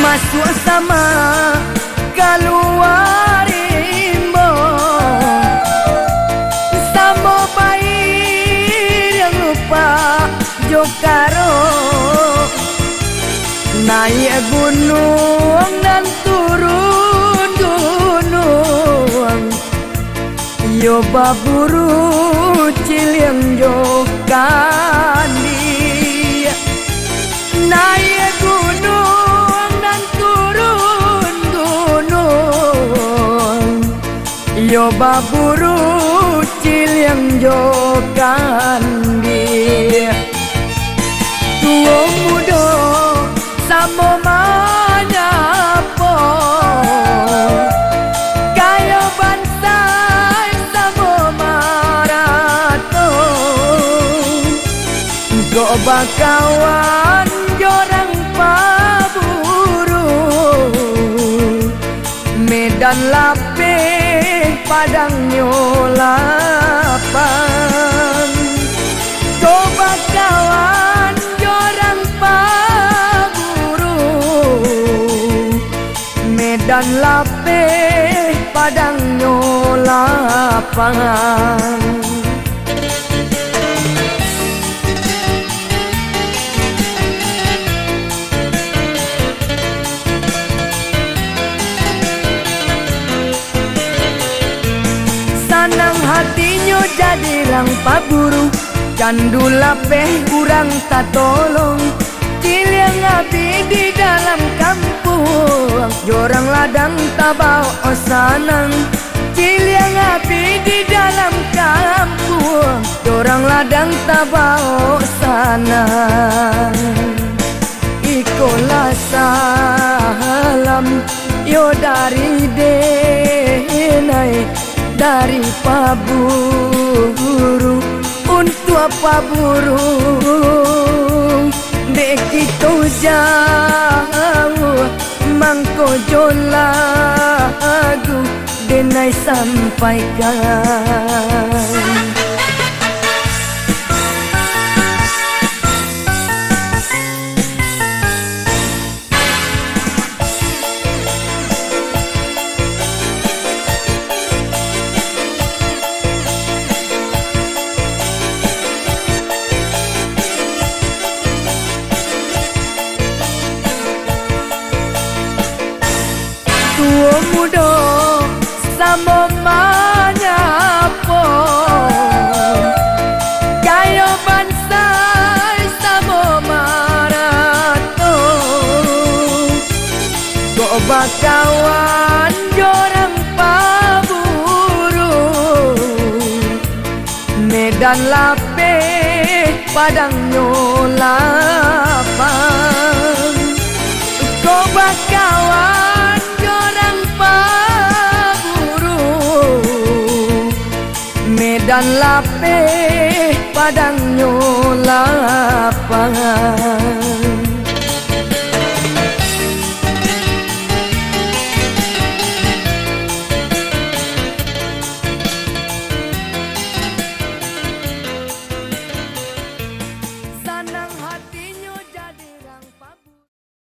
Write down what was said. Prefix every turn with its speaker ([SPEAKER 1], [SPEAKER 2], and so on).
[SPEAKER 1] masuk sama keluar rimbo, sama bayi yang lupa jokaro, naik gunung dan turun gunung, yo baburu ciliang jokan dia, naik gunung dan turun gunung, yo baburu ciliang jokan dia. Tua muda sama manyapo, kaya bansai sama marato, go bakawan jorang paburu, medan lapeh padang nyolapan, go bakawan jorang paburu, medan lapeh padang nyolapan. Sanang hatinya jadi lang paburu, candu lapeh kurang tak tolong, ciliang api di dalam kampung, jorang ladang tabau sanang, ciliang api di dalam kampung, jorang ladang tabau sanang. Ikolah salam yo dari denai, dari paburu untuk paburu, dek kita jauh mangko jolagu denai sampaikan. Tua muda sama manyapo, kaya bansai sama marato, go bakawan jorang paburu, medan lapeh padang nyolapan, go bakawan jorang paburu, medan lapeh padang nyolapan.